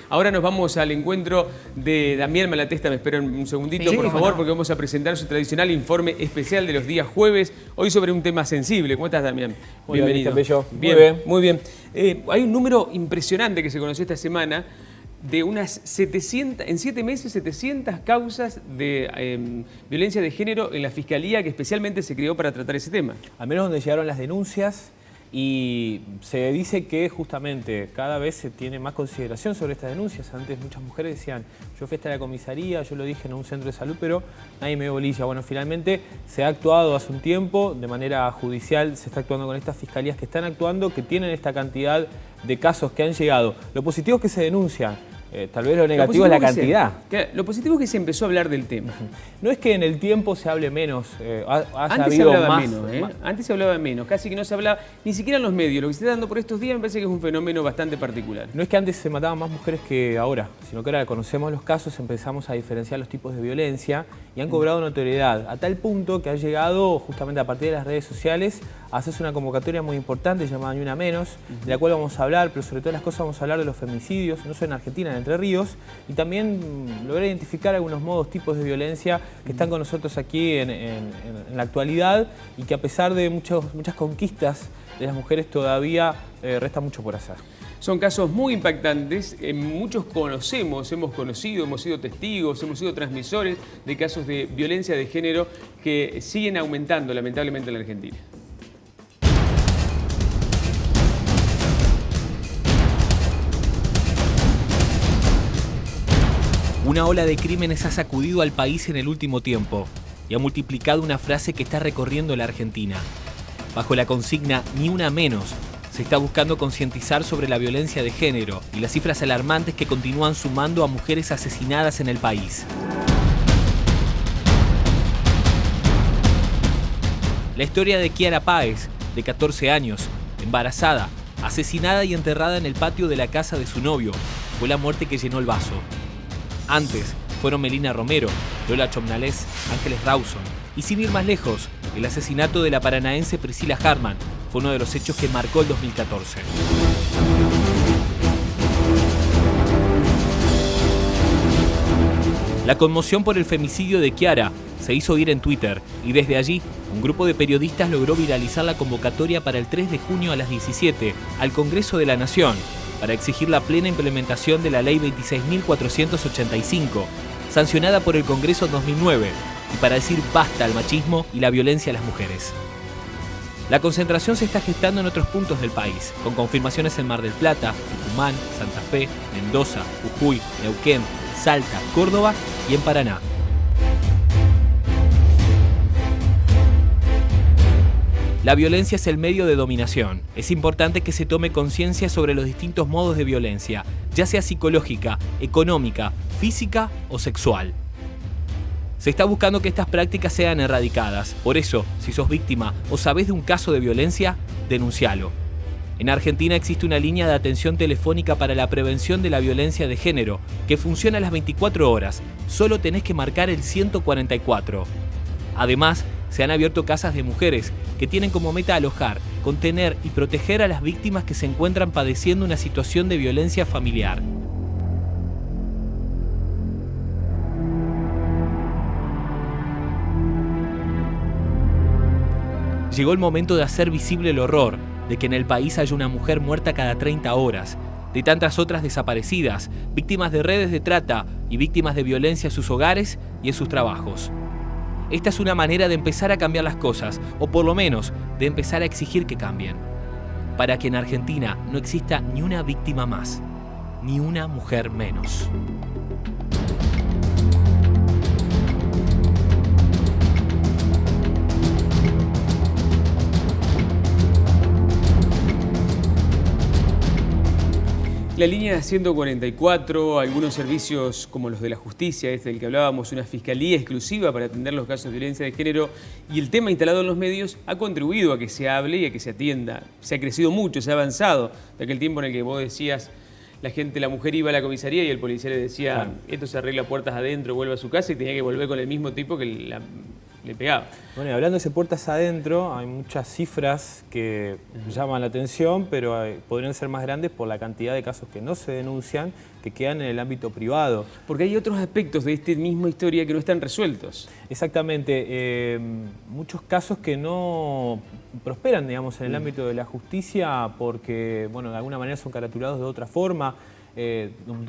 Ahora nos vamos al encuentro de Damián Malatesta. Me esperan un segundito, por favor, porque vamos a presentar su tradicional informe especial de los días jueves. Hoy sobre un tema sensible. ¿Cómo estás, Damián? Bienvenido. Bien, muy bien. Hay un número impresionante que se conoció esta semana de unas 700, en 7 meses, 700 causas de violencia de género en la Fiscalía, que especialmente se creó para tratar ese tema. Al menos donde llegaron las denuncias, y se dice que justamente cada vez se tiene más consideración sobre estas denuncias. Antes muchas mujeres decían, yo fui hasta la comisaría, yo lo dije en un centro de salud, pero nadie me dio bolilla. Bueno, finalmente se ha actuado hace un tiempo, de manera judicial se está actuando con estas fiscalías que están actuando, que tienen esta cantidad de casos que han llegado. Lo positivo es que se denuncian. Tal vez lo negativo es la cantidad. Lo positivo es que se empezó a hablar del tema. No es que en el tiempo se hable menos, antes se hablaba menos, Antes se hablaba menos, casi que no se hablaba, ni siquiera en los medios. Lo que se está dando por estos días me parece que es un fenómeno bastante particular. No es que antes se mataban más mujeres que ahora, sino que ahora conocemos los casos, empezamos a diferenciar los tipos de violencia y han cobrado notoriedad, a tal punto que ha llegado justamente a partir de las redes sociales a hacerse una convocatoria muy importante llamada Ni Una Menos, de la cual vamos a hablar, pero sobre todas las cosas vamos a hablar de los femicidios, no solo en Argentina, en Entre Ríos, y también lograr identificar algunos modos, tipos de violencia que están con nosotros aquí en la actualidad y que a pesar de muchas conquistas de las mujeres todavía resta mucho por hacer. Son casos muy impactantes, muchos conocemos, hemos conocido, hemos sido testigos, hemos sido transmisores de casos de violencia de género que siguen aumentando lamentablemente en la Argentina. Una ola de crímenes ha sacudido al país en el último tiempo y ha multiplicado una frase que está recorriendo la Argentina. Bajo la consigna Ni Una Menos, se está buscando concientizar sobre la violencia de género y las cifras alarmantes que continúan sumando a mujeres asesinadas en el país. La historia de Kiara Páez, de 14 años, embarazada, asesinada y enterrada en el patio de la casa de su novio, fue la muerte que llenó el vaso. Antes fueron Melina Romero, Lola Chomnales, Ángeles Rawson y, sin ir más lejos, el asesinato de la paranaense Priscila Harman fue uno de los hechos que marcó el 2014. La conmoción por el femicidio de Kiara se hizo oír en Twitter y desde allí un grupo de periodistas logró viralizar la convocatoria para el 3 de junio a las 17 al Congreso de la Nación para exigir la plena implementación de la Ley 26.485, sancionada por el Congreso en 2009, y para decir basta al machismo y la violencia a las mujeres. La concentración se está gestando en otros puntos del país, con confirmaciones en Mar del Plata, Tucumán, Santa Fe, Mendoza, Jujuy, Neuquén, Salta, Córdoba y en Paraná. La violencia es el medio de dominación. Es importante que se tome conciencia sobre los distintos modos de violencia, ya sea psicológica, económica, física o sexual. Se está buscando que estas prácticas sean erradicadas. Por eso, si sos víctima o sabés de un caso de violencia, denuncialo. En Argentina existe una línea de atención telefónica para la prevención de la violencia de género, que funciona a las 24 horas. Solo tenés que marcar el 144. Además, se han abierto casas de mujeres que tienen como meta alojar, contener y proteger a las víctimas que se encuentran padeciendo una situación de violencia familiar. Llegó el momento de hacer visible el horror de que en el país haya una mujer muerta cada 30 horas, de tantas otras desaparecidas, víctimas de redes de trata y víctimas de violencia en sus hogares y en sus trabajos. Esta es una manera de empezar a cambiar las cosas, o por lo menos de empezar a exigir que cambien, para que en Argentina no exista ni una víctima más, ni una mujer menos. La línea 144, algunos servicios como los de la justicia, del que hablábamos, una fiscalía exclusiva para atender los casos de violencia de género y el tema instalado en los medios ha contribuido a que se hable y a que se atienda. Se ha crecido mucho, se ha avanzado de aquel tiempo en el que vos decías, la mujer iba a la comisaría y el policía le decía, claro, esto se arregla puertas adentro, vuelve a su casa y tenía que volver con el mismo tipo que le pegaba. Bueno, y hablando de puertas adentro, hay muchas cifras que llaman la atención, pero podrían ser más grandes por la cantidad de casos que no se denuncian, que quedan en el ámbito privado. Porque hay otros aspectos de esta misma historia que no están resueltos. Exactamente. Muchos casos que no prosperan, digamos, en el ámbito de la justicia porque, bueno, de alguna manera son caratulados de otra forma,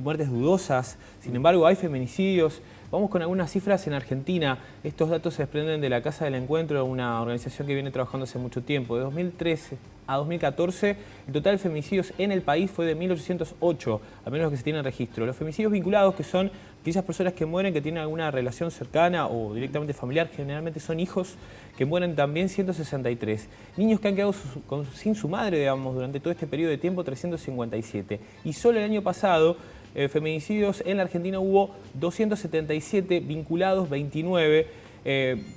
muertes dudosas. Sin embargo, hay feminicidios. Vamos con algunas cifras en Argentina. Estos datos se desprenden de la Casa del Encuentro, una organización que viene trabajando hace mucho tiempo. De 2013 a 2014, el total de feminicidios en el país fue de 1.808, al menos que se tiene registro. Los feminicidios vinculados, que son aquellas personas que mueren que tienen alguna relación cercana o directamente familiar, generalmente son hijos, que mueren también 163. Niños que han quedado sin su madre, digamos, durante todo este periodo de tiempo, 357. Y solo el año pasado, feminicidios en la Argentina hubo 277, vinculados 29,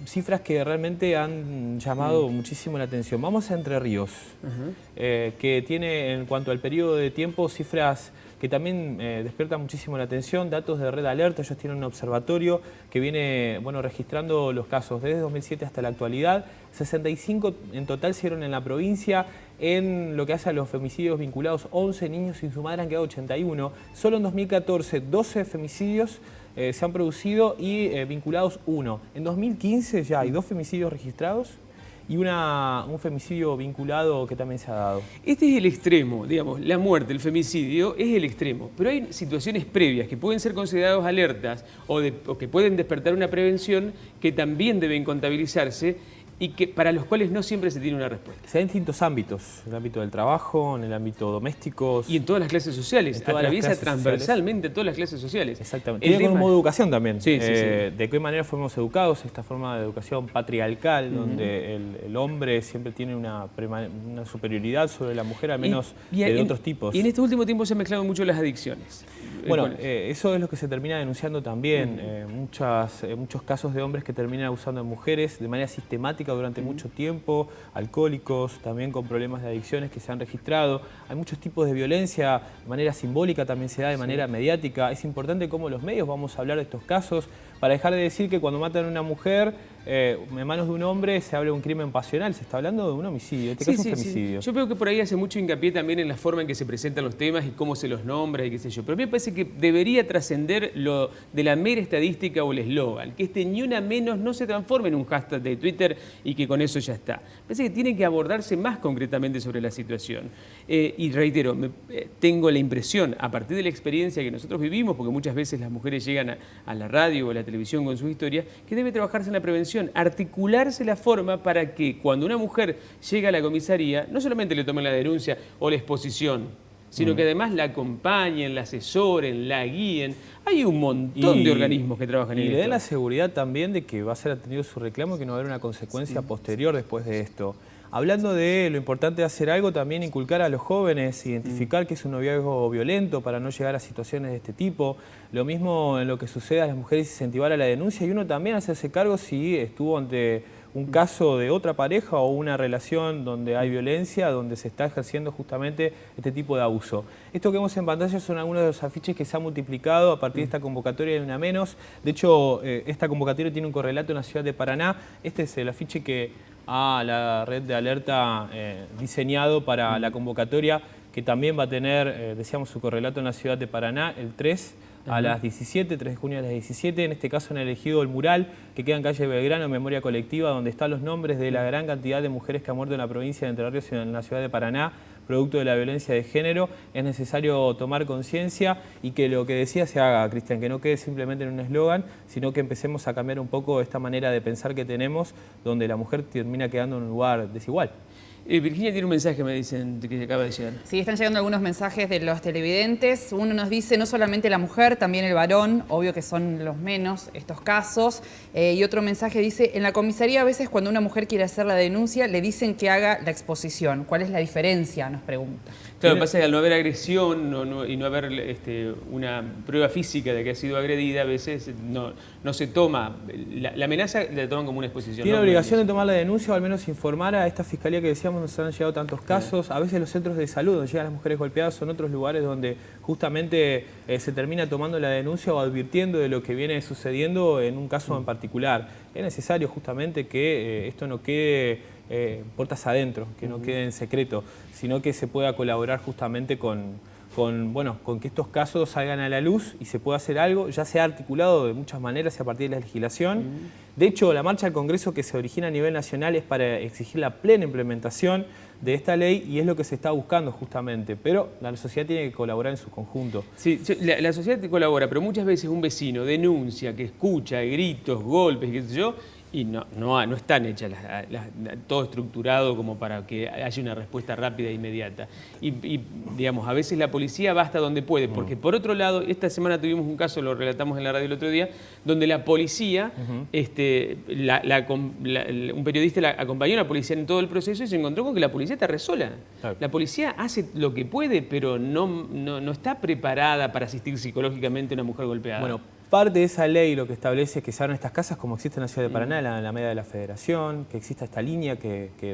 cifras que realmente han llamado muchísimo la atención. Vamos a Entre Ríos, que tiene en cuanto al periodo de tiempo cifras que también despiertan muchísimo la atención, datos de Red Alerta. Ellos tienen un observatorio que viene registrando los casos desde 2007 hasta la actualidad. 65 en total se dieron en la provincia. En lo que hace a los femicidios vinculados, 11 niños sin su madre, han quedado 81. Solo en 2014, 12 femicidios se han producido y vinculados 1. En 2015 ya hay 2 femicidios registrados y un femicidio vinculado que también se ha dado. Este es el extremo, digamos, la muerte, el femicidio es el extremo, pero hay situaciones previas que pueden ser consideradas alertas o que pueden despertar una prevención que también deben contabilizarse y que para los cuales no siempre se tiene una respuesta. Se da en distintos ámbitos, en el ámbito del trabajo, en el ámbito doméstico. Y en todas las clases sociales, atraviesa transversalmente todas las clases sociales. Exactamente. Tiene como modo de educación también. Sí. De qué manera fuimos educados, esta forma de educación patriarcal, donde el hombre siempre tiene una superioridad sobre la mujer, al menos de otros tipos. Y en este último tiempo se han mezclado mucho las adicciones. Bueno, eso es lo que se termina denunciando también. Muchos casos de hombres que terminan abusando de mujeres de manera sistemática durante mucho tiempo, alcohólicos, también con problemas de adicciones que se han registrado. Hay muchos tipos de violencia, de manera simbólica también se da, de manera mediática. Es importante cómo los medios vamos a hablar de estos casos para dejar de decir que cuando matan a una mujer en manos de un hombre se habla de un crimen pasional, se está hablando de un homicidio, en este caso un femicidio. Yo creo que por ahí hace mucho hincapié también en la forma en que se presentan los temas y cómo se los nombra y qué sé yo. Pero a mí me parece que debería trascender lo de la mera estadística o el eslogan, que ni una menos no se transforme en un hashtag de Twitter y que con eso ya está. Me parece que tiene que abordarse más concretamente sobre la situación. Y reitero, tengo la impresión, a partir de la experiencia que nosotros vivimos, porque muchas veces las mujeres llegan a la radio o a la televisión con sus historias, que debe trabajarse en la prevención, articularse la forma para que cuando una mujer llega a la comisaría, no solamente le tomen la denuncia o la exposición, sino que además la acompañen, la asesoren, la guíen. Hay un montón de organismos que trabajan en esto. Y le den la seguridad también de que va a ser atendido su reclamo y que no va a haber una consecuencia posterior después de esto. Hablando de lo importante de hacer algo, también inculcar a los jóvenes, identificar que es un noviazgo violento para no llegar a situaciones de este tipo. Lo mismo en lo que sucede a las mujeres, incentivar a la denuncia y uno también hacerse cargo si estuvo ante un caso de otra pareja o una relación donde hay violencia, donde se está ejerciendo justamente este tipo de abuso. Esto que vemos en pantalla son algunos de los afiches que se han multiplicado a partir de esta convocatoria de Una Menos. De hecho, esta convocatoria tiene un correlato en la ciudad de Paraná. Este es el afiche que la red de alerta diseñado para la convocatoria, que también va a tener, decíamos, su correlato en la ciudad de Paraná, el 3 a las 17, 3 de junio a las 17. En este caso han elegido el mural que queda en calle Belgrano, Memoria Colectiva, donde están los nombres de la gran cantidad de mujeres que han muerto en la provincia de Entre Ríos y en la ciudad de Paraná, producto de la violencia de género. Es necesario tomar conciencia y que lo que decía se haga, Cristian, que no quede simplemente en un eslogan, sino que empecemos a cambiar un poco esta manera de pensar que tenemos, donde la mujer termina quedando en un lugar desigual. Virginia tiene un mensaje, me dicen, que acaba de llegar. Sí, están llegando algunos mensajes de los televidentes. Uno nos dice, no solamente la mujer, también el varón, obvio que son los menos estos casos. Y otro mensaje dice, en la comisaría a veces cuando una mujer quiere hacer la denuncia le dicen que haga la exposición. ¿Cuál es la diferencia?, nos pregunta. Claro, lo que pasa es que al no haber agresión y no haber una prueba física de que ha sido agredida, a veces no se toma, la amenaza la toman como una exposición. Tiene obligación de tomar la denuncia o al menos informar a esta fiscalía que decíamos, nos han llegado tantos casos. A veces los centros de salud donde llegan las mujeres golpeadas son otros lugares donde justamente se termina tomando la denuncia o advirtiendo de lo que viene sucediendo en un caso en particular. Es necesario justamente que esto no quede puertas adentro, que no quede en secreto, sino que se pueda colaborar justamente con que estos casos salgan a la luz y se pueda hacer algo. Ya se ha articulado de muchas maneras y a partir de la legislación. De hecho, la marcha al Congreso que se origina a nivel nacional es para exigir la plena implementación de esta ley y es lo que se está buscando justamente, pero la sociedad tiene que colaborar en su conjunto. Sí, la sociedad colabora, pero muchas veces un vecino denuncia, que escucha gritos, golpes, qué sé yo, y no están hechas todo estructurado como para que haya una respuesta rápida e inmediata. Y digamos, a veces la policía va hasta donde puede, porque por otro lado, esta semana tuvimos un caso, lo relatamos en la radio el otro día, donde la policía, un periodista acompañó a la policía en todo el proceso y se encontró con que la policía está re sola. Claro. La policía hace lo que puede, pero no está preparada para asistir psicológicamente a una mujer golpeada. Bueno, parte de esa ley lo que establece es que se abran estas casas como existe en la ciudad de Paraná, en la Alameda de la Federación, que exista esta línea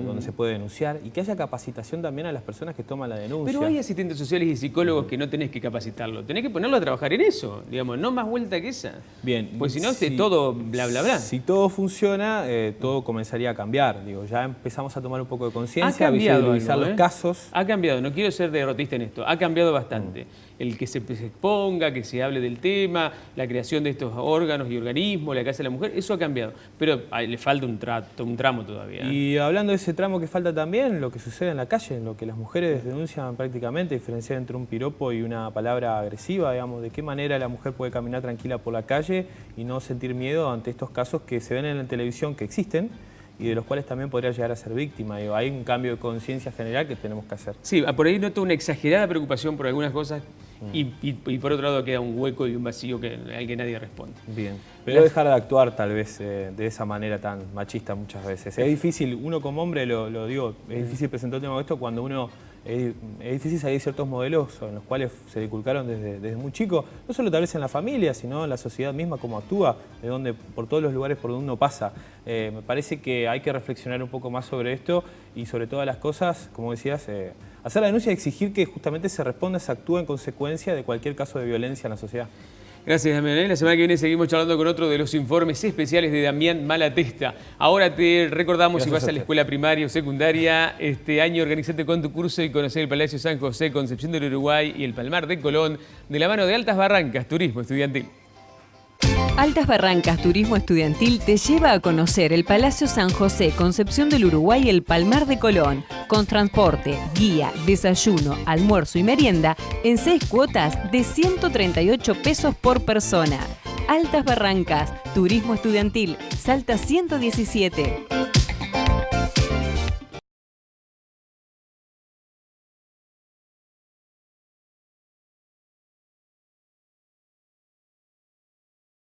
donde se puede denunciar y que haya capacitación también a las personas que toman la denuncia. Pero hay asistentes sociales y psicólogos que no tenés que capacitarlo, tenés que ponerlo a trabajar en eso, digamos, no más vuelta que esa. Bien. Pues si no, todo bla, bla, bla. Si todo funciona, todo comenzaría a cambiar. Digo, ya empezamos a tomar un poco de conciencia, a visualizar los casos. Ha cambiado, no quiero ser derrotista en esto, ha cambiado bastante. El que se exponga, que se hable del tema, la creación de estos órganos y organismos, la Casa de la Mujer, eso ha cambiado. Pero le falta un tramo todavía. Y hablando de ese tramo que falta también, lo que sucede en la calle, en lo que las mujeres denuncian prácticamente, diferenciar entre un piropo y una palabra agresiva, digamos, de qué manera la mujer puede caminar tranquila por la calle y no sentir miedo ante estos casos que se ven en la televisión que existen y de los cuales también podría llegar a ser víctima. Digo, hay un cambio de conciencia general que tenemos que hacer. Sí, por ahí noto una exagerada preocupación por algunas cosas y por otro lado queda un hueco y un vacío al que nadie responde. Bien, pero dejar de actuar tal vez de esa manera tan machista muchas veces. Es difícil, uno como hombre, lo digo, es difícil presentar un tema como esto cuando uno... Es difícil salir ciertos modelos en los cuales se inculcaron desde muy chico, no solo tal vez en la familia, sino en la sociedad misma, cómo actúa, por todos los lugares por donde uno pasa. Me parece que hay que reflexionar un poco más sobre esto y sobre todas las cosas, como decías, hacer la denuncia y exigir que justamente se responda, se actúe en consecuencia de cualquier caso de violencia en la sociedad. Gracias, Damián. La semana que viene seguimos charlando con otro de los informes especiales de Damián Malatesta. Ahora te recordamos, si vas a la escuela primaria o secundaria, este año organizate con tu curso y conocer el Palacio San José, Concepción del Uruguay y el Palmar de Colón, de la mano de Altas Barrancas, Turismo Estudiantil. Altas Barrancas Turismo Estudiantil te lleva a conocer el Palacio San José, Concepción del Uruguay y el Palmar de Colón, con transporte, guía, desayuno, almuerzo y merienda en 6 cuotas de 138 pesos por persona. Altas Barrancas Turismo Estudiantil, Salta 117.